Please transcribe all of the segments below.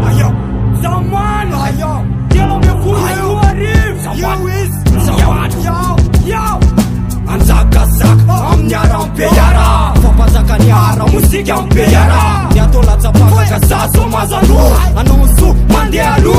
Ayo zaman ayo Tell me who you are Zaman Zaman Yo Anzak-azak Amnyara ampeyara Fapazakanyara Musik ampeyara Niatolatsa pakakazazo mazano Anonso mandealo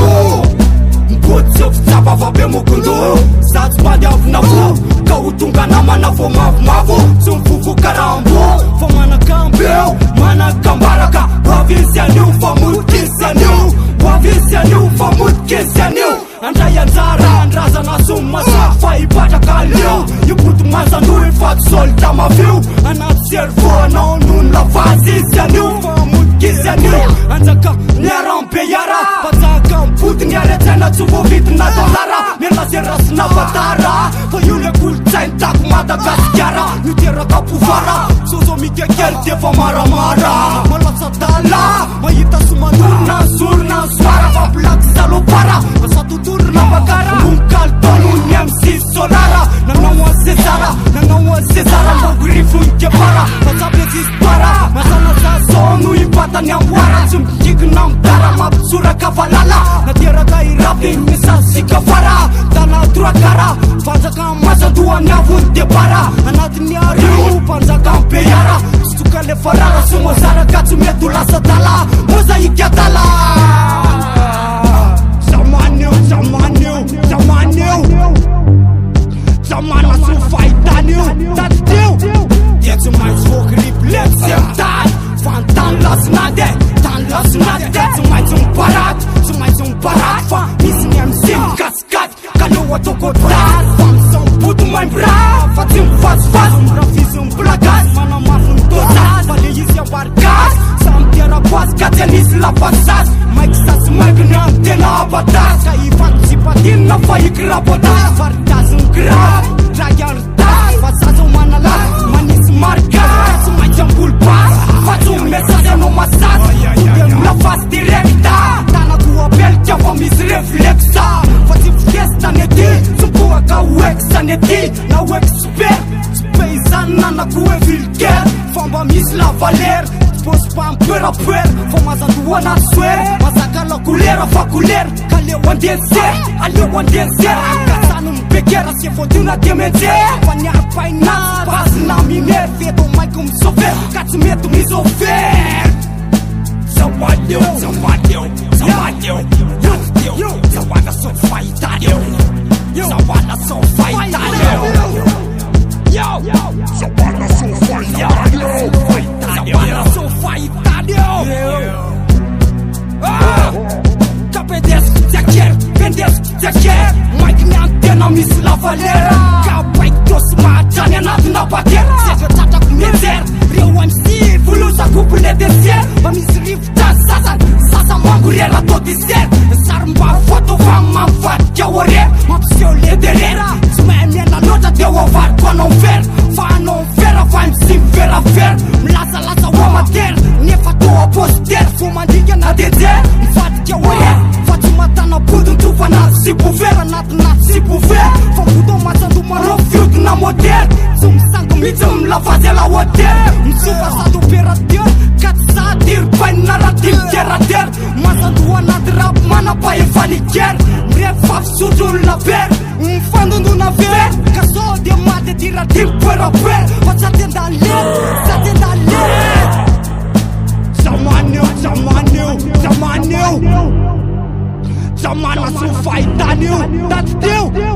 Mpotsok tsapa vabe mokondo Satsy bady avonavo Ka ho tonga namana fo mavomavo Tsy mivovo karambo Fa manakambeo Manakambaraka Hoavisy anio fa motkisy anio Hoavisy anio fa motkisy anio Andray anjara andrazana somasa Fa ipatraka aleo Iboto mazano efaty solta mavio Anaty servo anao nono lavazy izy anio Fa motkisy anio Anjaka niarampeyara Pajaka mipoti niaretsaina tsy voavitina dolara Mielazerasina vatara Fa io le kolotsainy tako Madagasikara Miteraka povara Sozo mikekely defa maramara Malatsa dala Mahita somanona Zorona soara Fampilady salopara Asa totorona bakara Monkalo tono ny MC Solara Nanao an Césara Nanao an Césara Mbogorifo nkepara Fatsapy histoire Masana zazono ipatany amboara Tsy mikikina midara Mampisoraka valala Nateraka irapy misasika fara Dana troakara Vanjaka masandoany avony debara Anatiny ario Panjaka ampeyara Soka le farara Somozara ka tsy mety ho lasa dala Mozaika dala Zamanio Zamanio Zamanio Zamana sy fahitanio Tatitio Dia tsy maintsy voakiriplety sy amtany Fantany lasinade Tany lasinade Tsy maintsy miparady Tsy maintsy miparady Fa misy ny MC mikasikaty Ka leo atoko tany Fa misamboto maimbra Fa tsy mifazifazy Mirafisy miplagasy Manamafy ny dosasy Fa le izy ambarikasy Samy tiara-pazy Ka tsy anisy lafasasy Maiky sasy maiky ny amin'ny tena abatasy Ka ifatsipatinina fa ikirabotasy Varitasy ny grave Drag artasy Fa zaza manalazy Manisy marikasy Tsy maintsy ambolo basy Fa tsy mesazy anao masasy Dia milafasy direkta Tanako apelika fa misy reflexa Fa tsy fitesy tany ety Tsy mpoaka ho exany ety Na ho expert Tsy paysanny nanako hoe vulgaire Famba misy lavaler Pôsy pa mpoerapoera Fa mazandoa anaty soera Mazaka la kolera fa kolera Ka leo andeser Aleo andeser Kasano mibekera Sy efaodiona dia menjera Fa niarpainazy Basina miner Feto maiko misofer Ka tsy mety misofer Zamanio Zamanio Zamanio Zawana são fahitanio Zawana são fahitanio Zawana são fahitanio Zawana são fahitanio Ka pendeço que te quer Pendeço que te quer Mike minha antena misy lavalera Ka baiko tosy mahatrany anaty na batera Seja tratra com miser Reo MC volosako poulet dessert Fa misy rivotra sasany Sasa mangorera tô dessert Sarimba foto fa mamivadika horaire Mampiseho lederera Tsy mahay miaina loatra dia ho avadiko anao vera Fa anao vera fa MC miverafera Milasalasa ho amater Nefa tô aposter Fo mandika na dejer Mivadika horaire Fa tsy matana bodiny tofana sy bovera Anatina sy bovera Fa mboto matsando manao fiodina moderne Tsy misango mihitsy milavazy ala hotel Mitsofa sady opérateur Ka tsy sady irpainina raha tiliterater Masandoa anaty rap manam-pahefanikera Mirefa fisotro olona very Mifandondona very Ka sao dia maty tira timpoerapoera Fa tsy atendalera Tsy atendalera Zamanio Zamanio Zamanio Zamana sy fahitanio Tatitio